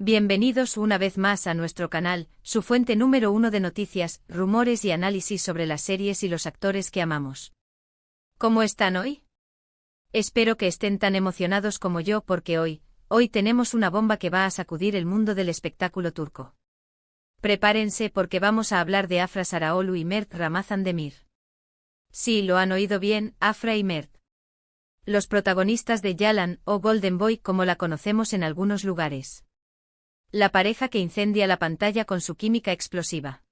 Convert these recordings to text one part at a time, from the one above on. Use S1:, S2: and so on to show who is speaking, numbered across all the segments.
S1: Bienvenidos una vez más a nuestro canal, su fuente número 1 de noticias, rumores y análisis sobre las series y los actores que amamos. ¿Cómo están hoy? Espero que estén tan emocionados como yo porque hoy tenemos una bomba que va a sacudir el mundo del espectáculo turco. Prepárense porque vamos a hablar de Afra Sarıoğlu y Mert Ramazan Demir. Sí, lo han oído bien, Afra y Mert. Los protagonistas de Yalan, o Golden Boy como la conocemos en algunos lugares. La pareja que incendia la pantalla con su química explosiva.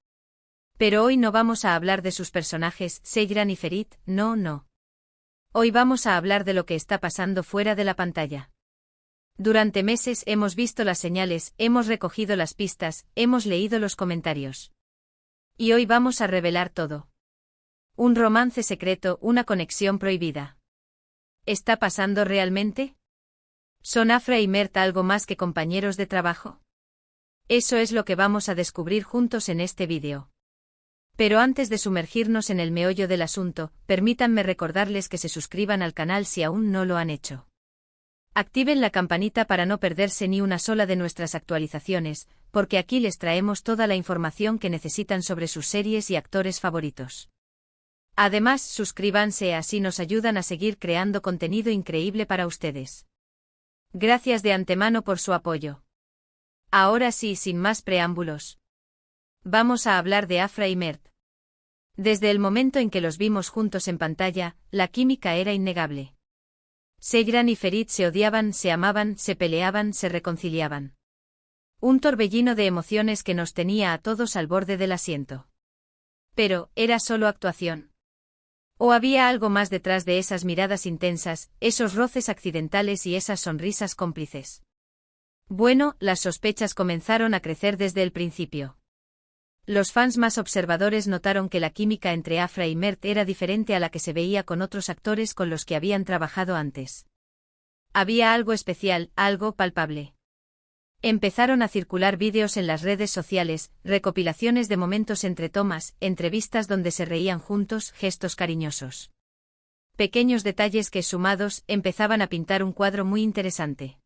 S1: Pero hoy no vamos a hablar de sus personajes, Seyran y Ferit, no. Hoy vamos a hablar de lo que está pasando fuera de la pantalla. Durante meses hemos visto las señales, hemos recogido las pistas, hemos leído los comentarios. Y hoy vamos a revelar todo. Un romance secreto, una conexión prohibida. ¿Está pasando realmente? ¿Son Afra y Mert algo más que compañeros de trabajo? Eso es lo que vamos a descubrir juntos en este vídeo. Pero antes de sumergirnos en el meollo del asunto, permítanme recordarles que se suscriban al canal si aún no lo han hecho. Activen la campanita para no perderse ni una sola de nuestras actualizaciones, porque aquí les traemos toda la información que necesitan sobre sus series y actores favoritos. Además, suscríbanse, así nos ayudan a seguir creando contenido increíble para ustedes. Gracias de antemano por su apoyo. Ahora sí, sin más preámbulos. Vamos a hablar de Afra y Mert. Desde el momento en que los vimos juntos en pantalla, la química era innegable. Seyran y Ferit se odiaban, se amaban, se peleaban, se reconciliaban. Un torbellino de emociones que nos tenía a todos al borde del asiento. Pero, ¿era solo actuación? ¿O había algo más detrás de esas miradas intensas, esos roces accidentales y esas sonrisas cómplices? Bueno, las sospechas comenzaron a crecer desde el principio. Los fans más observadores notaron que la química entre Afra y Mert era diferente a la que se veía con otros actores con los que habían trabajado antes. Había algo especial, algo palpable. Empezaron a circular vídeos en las redes sociales, recopilaciones de momentos entre tomas, entrevistas donde se reían juntos, gestos cariñosos. Pequeños detalles que, sumados, empezaban a pintar un cuadro muy interesante.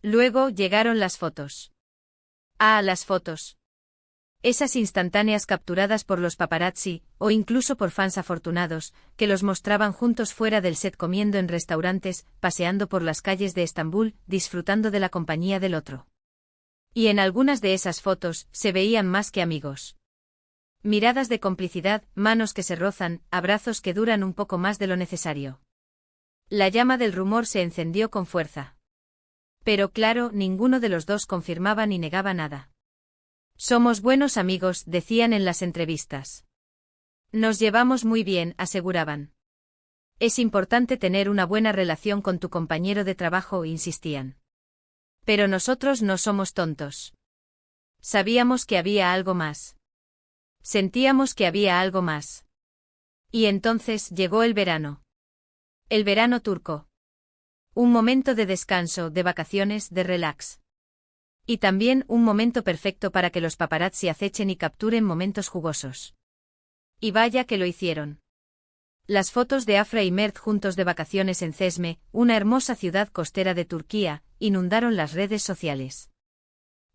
S1: Luego llegaron las fotos. Ah, las fotos. Esas instantáneas capturadas por los paparazzi, o incluso por fans afortunados, que los mostraban juntos fuera del set comiendo en restaurantes, paseando por las calles de Estambul, disfrutando de la compañía del otro. Y en algunas de esas fotos, se veían más que amigos. Miradas de complicidad, manos que se rozan, abrazos que duran un poco más de lo necesario. La llama del rumor se encendió con fuerza. Pero claro, ninguno de los dos confirmaba ni negaba nada. Somos buenos amigos, decían en las entrevistas. Nos llevamos muy bien, aseguraban. Es importante tener una buena relación con tu compañero de trabajo, insistían. Pero nosotros no somos tontos. Sabíamos que había algo más. Sentíamos que había algo más. Y entonces llegó el verano. El verano turco. Un momento de descanso, de vacaciones, de relax. Y también un momento perfecto para que los paparazzi acechen y capturen momentos jugosos. Y vaya que lo hicieron. Las fotos de Afra y Mert juntos de vacaciones en Çeşme, una hermosa ciudad costera de Turquía, inundaron las redes sociales.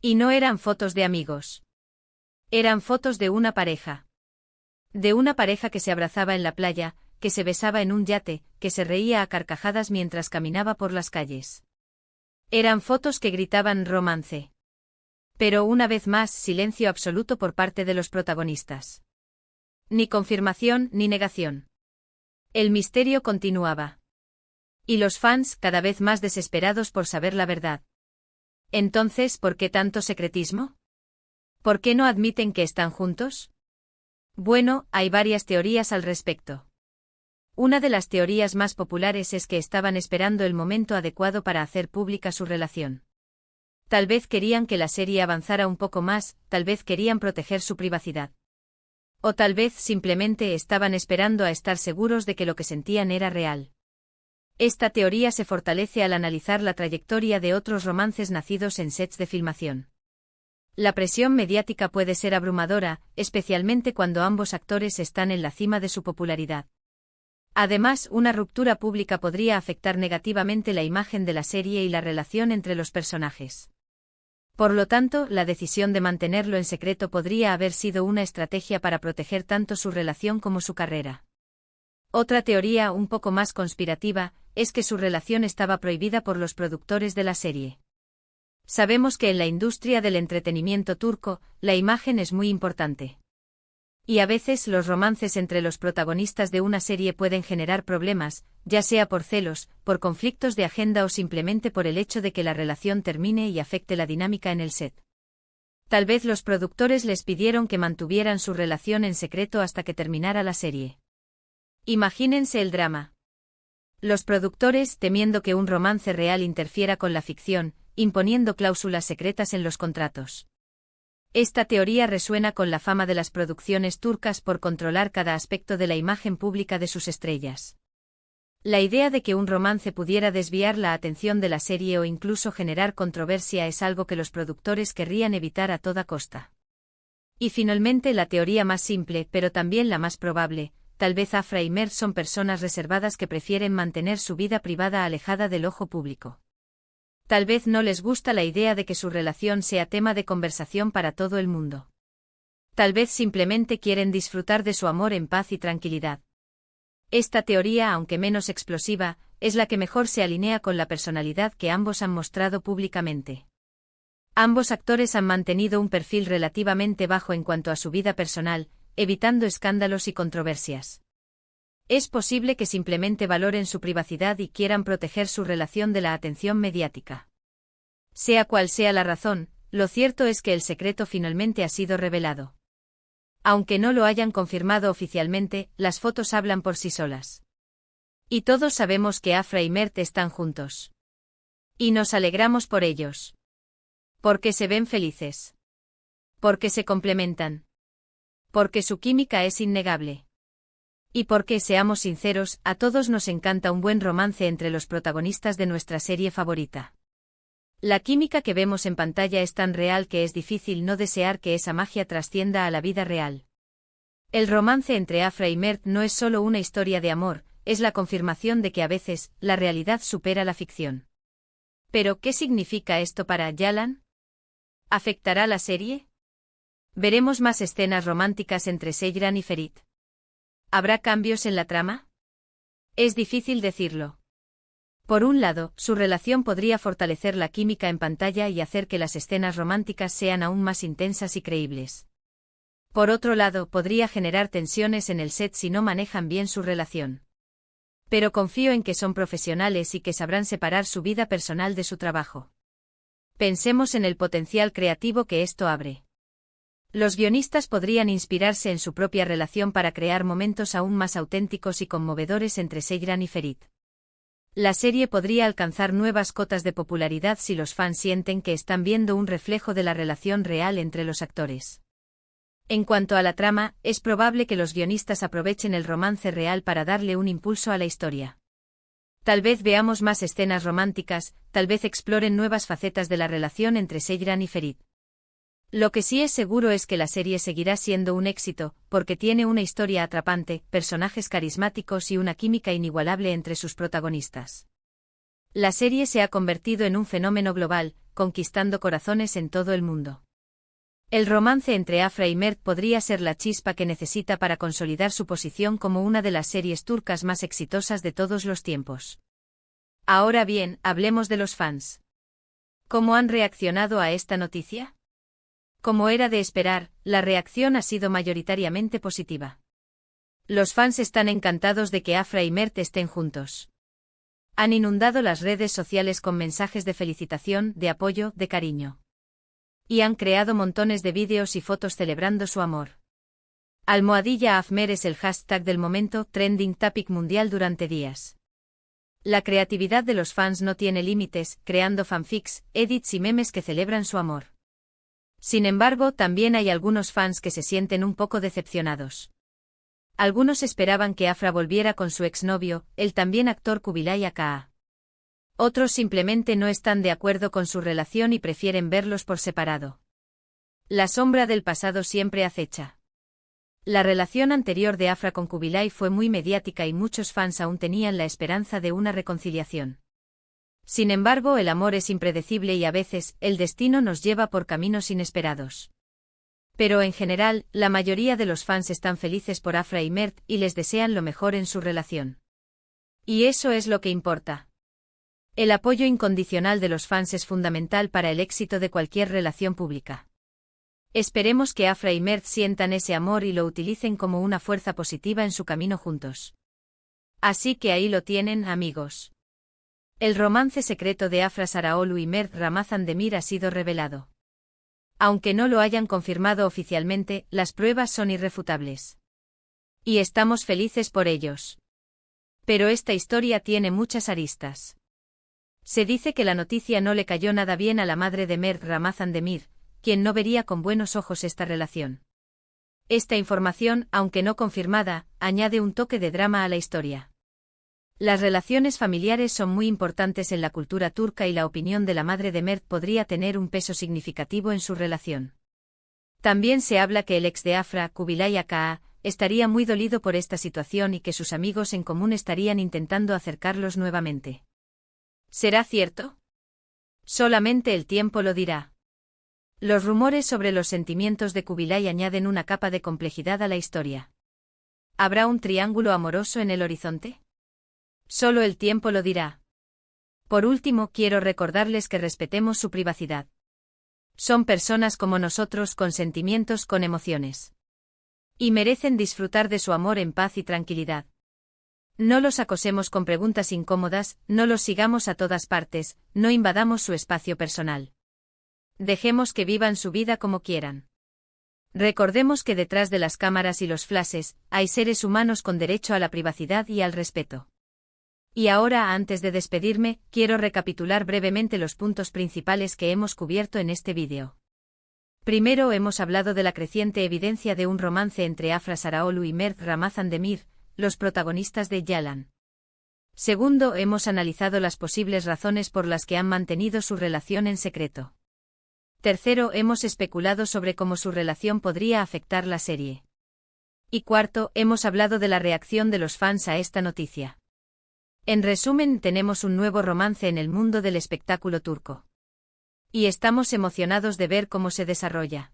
S1: Y no eran fotos de amigos. Eran fotos de una pareja. De una pareja que se abrazaba en la playa, que se besaba en un yate, que se reía a carcajadas mientras caminaba por las calles. Eran fotos que gritaban romance. Pero una vez más, silencio absoluto por parte de los protagonistas. Ni confirmación ni negación. El misterio continuaba. Y los fans, cada vez más desesperados por saber la verdad. Entonces, ¿por qué tanto secretismo? ¿Por qué no admiten que están juntos? Bueno, hay varias teorías al respecto. Una de las teorías más populares es que estaban esperando el momento adecuado para hacer pública su relación. Tal vez querían que la serie avanzara un poco más, tal vez querían proteger su privacidad. O tal vez simplemente estaban esperando a estar seguros de que lo que sentían era real. Esta teoría se fortalece al analizar la trayectoria de otros romances nacidos en sets de filmación. La presión mediática puede ser abrumadora, especialmente cuando ambos actores están en la cima de su popularidad. Además, una ruptura pública podría afectar negativamente la imagen de la serie y la relación entre los personajes. Por lo tanto, la decisión de mantenerlo en secreto podría haber sido una estrategia para proteger tanto su relación como su carrera. Otra teoría, un poco más conspirativa, es que su relación estaba prohibida por los productores de la serie. Sabemos que en la industria del entretenimiento turco, la imagen es muy importante. Y a veces los romances entre los protagonistas de una serie pueden generar problemas, ya sea por celos, por conflictos de agenda o simplemente por el hecho de que la relación termine y afecte la dinámica en el set. Tal vez los productores les pidieron que mantuvieran su relación en secreto hasta que terminara la serie. Imagínense el drama. Los productores, temiendo que un romance real interfiera con la ficción, imponiendo cláusulas secretas en los contratos. Esta teoría resuena con la fama de las producciones turcas por controlar cada aspecto de la imagen pública de sus estrellas. La idea de que un romance pudiera desviar la atención de la serie o incluso generar controversia es algo que los productores querrían evitar a toda costa. Y finalmente la teoría más simple, pero también la más probable, tal vez Afra y Mert son personas reservadas que prefieren mantener su vida privada alejada del ojo público. Tal vez no les gusta la idea de que su relación sea tema de conversación para todo el mundo. Tal vez simplemente quieren disfrutar de su amor en paz y tranquilidad. Esta teoría, aunque menos explosiva, es la que mejor se alinea con la personalidad que ambos han mostrado públicamente. Ambos actores han mantenido un perfil relativamente bajo en cuanto a su vida personal, evitando escándalos y controversias. Es posible que simplemente valoren su privacidad y quieran proteger su relación de la atención mediática. Sea cual sea la razón, lo cierto es que el secreto finalmente ha sido revelado. Aunque no lo hayan confirmado oficialmente, las fotos hablan por sí solas. Y todos sabemos que Afra y Mert están juntos. Y nos alegramos por ellos. Porque se ven felices. Porque se complementan. Porque su química es innegable. Y porque, seamos sinceros, a todos nos encanta un buen romance entre los protagonistas de nuestra serie favorita. La química que vemos en pantalla es tan real que es difícil no desear que esa magia trascienda a la vida real. El romance entre Afra y Mert no es solo una historia de amor, es la confirmación de que a veces, la realidad supera la ficción. Pero, ¿qué significa esto para Yalan? ¿Afectará la serie? ¿Veremos más escenas románticas entre Seyran y Ferit? ¿Habrá cambios en la trama? Es difícil decirlo. Por un lado, su relación podría fortalecer la química en pantalla y hacer que las escenas románticas sean aún más intensas y creíbles. Por otro lado, podría generar tensiones en el set si no manejan bien su relación. Pero confío en que son profesionales y que sabrán separar su vida personal de su trabajo. Pensemos en el potencial creativo que esto abre. Los guionistas podrían inspirarse en su propia relación para crear momentos aún más auténticos y conmovedores entre Seyran y Ferit. La serie podría alcanzar nuevas cotas de popularidad si los fans sienten que están viendo un reflejo de la relación real entre los actores. En cuanto a la trama, es probable que los guionistas aprovechen el romance real para darle un impulso a la historia. Tal vez veamos más escenas románticas, tal vez exploren nuevas facetas de la relación entre Seyran y Ferit. Lo que sí es seguro es que la serie seguirá siendo un éxito, porque tiene una historia atrapante, personajes carismáticos y una química inigualable entre sus protagonistas. La serie se ha convertido en un fenómeno global, conquistando corazones en todo el mundo. El romance entre Afra y Mert podría ser la chispa que necesita para consolidar su posición como una de las series turcas más exitosas de todos los tiempos. Ahora bien, hablemos de los fans. ¿Cómo han reaccionado a esta noticia? Como era de esperar, la reacción ha sido mayoritariamente positiva. Los fans están encantados de que Afra y Mert estén juntos. Han inundado las redes sociales con mensajes de felicitación, de apoyo, de cariño. Y han creado montones de vídeos y fotos celebrando su amor. Almohadilla Afmer es el hashtag del momento, trending topic mundial durante días. La creatividad de los fans no tiene límites, creando fanfics, edits y memes que celebran su amor. Sin embargo, también hay algunos fans que se sienten un poco decepcionados. Algunos esperaban que Afra volviera con su exnovio, el también actor Kubilay Aka. Otros simplemente no están de acuerdo con su relación y prefieren verlos por separado. La sombra del pasado siempre acecha. La relación anterior de Afra con Kubilay fue muy mediática y muchos fans aún tenían la esperanza de una reconciliación. Sin embargo, el amor es impredecible y a veces, el destino nos lleva por caminos inesperados. Pero en general, la mayoría de los fans están felices por Afra y Mert y les desean lo mejor en su relación. Y eso es lo que importa. El apoyo incondicional de los fans es fundamental para el éxito de cualquier relación pública. Esperemos que Afra y Mert sientan ese amor y lo utilicen como una fuerza positiva en su camino juntos. Así que ahí lo tienen, amigos. El romance secreto de Afra Saraolu y Mert Ramazan Demir ha sido revelado. Aunque no lo hayan confirmado oficialmente, las pruebas son irrefutables. Y estamos felices por ellos. Pero esta historia tiene muchas aristas. Se dice que la noticia no le cayó nada bien a la madre de Mert Ramazan Demir, quien no vería con buenos ojos esta relación. Esta información, aunque no confirmada, añade un toque de drama a la historia. Las relaciones familiares son muy importantes en la cultura turca y la opinión de la madre de Mert podría tener un peso significativo en su relación. También se habla que el ex de Afra, Kubilay Aka, estaría muy dolido por esta situación y que sus amigos en común estarían intentando acercarlos nuevamente. ¿Será cierto? Solamente el tiempo lo dirá. Los rumores sobre los sentimientos de Kubilay añaden una capa de complejidad a la historia. ¿Habrá un triángulo amoroso en el horizonte? Solo el tiempo lo dirá. Por último, quiero recordarles que respetemos su privacidad. Son personas como nosotros, con sentimientos, con emociones. Y merecen disfrutar de su amor en paz y tranquilidad. No los acosemos con preguntas incómodas, no los sigamos a todas partes, no invadamos su espacio personal. Dejemos que vivan su vida como quieran. Recordemos que detrás de las cámaras y los flashes, hay seres humanos con derecho a la privacidad y al respeto. Y ahora, antes de despedirme, quiero recapitular brevemente los puntos principales que hemos cubierto en este vídeo. Primero, hemos hablado de la creciente evidencia de un romance entre Afra Saraolu y Mert Ramazan Demir, los protagonistas de Yalan. Segundo, hemos analizado las posibles razones por las que han mantenido su relación en secreto. Tercero, hemos especulado sobre cómo su relación podría afectar la serie. Y cuarto, hemos hablado de la reacción de los fans a esta noticia. En resumen, tenemos un nuevo romance en el mundo del espectáculo turco. Y estamos emocionados de ver cómo se desarrolla.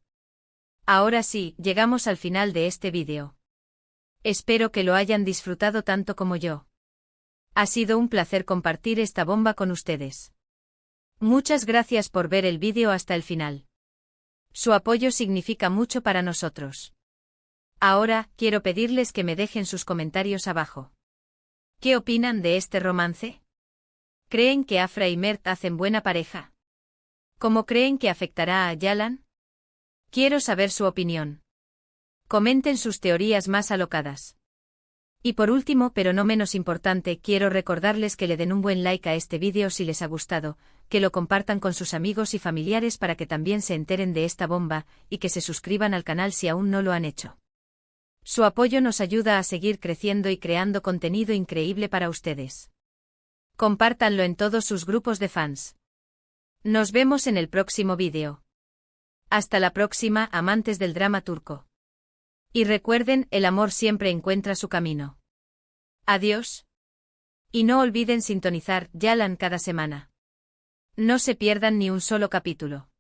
S1: Ahora sí, llegamos al final de este vídeo. Espero que lo hayan disfrutado tanto como yo. Ha sido un placer compartir esta bomba con ustedes. Muchas gracias por ver el vídeo hasta el final. Su apoyo significa mucho para nosotros. Ahora, quiero pedirles que me dejen sus comentarios abajo. ¿Qué opinan de este romance? ¿Creen que Afra y Mert hacen buena pareja? ¿Cómo creen que afectará a Yalan? Quiero saber su opinión. Comenten sus teorías más alocadas. Y por último, pero no menos importante, quiero recordarles que le den un buen like a este vídeo si les ha gustado, que lo compartan con sus amigos y familiares para que también se enteren de esta bomba, y que se suscriban al canal si aún no lo han hecho. Su apoyo nos ayuda a seguir creciendo y creando contenido increíble para ustedes. Compártanlo en todos sus grupos de fans. Nos vemos en el próximo vídeo. Hasta la próxima, amantes del drama turco. Y recuerden, el amor siempre encuentra su camino. Adiós. Y no olviden sintonizar Yalan cada semana. No se pierdan ni un solo capítulo.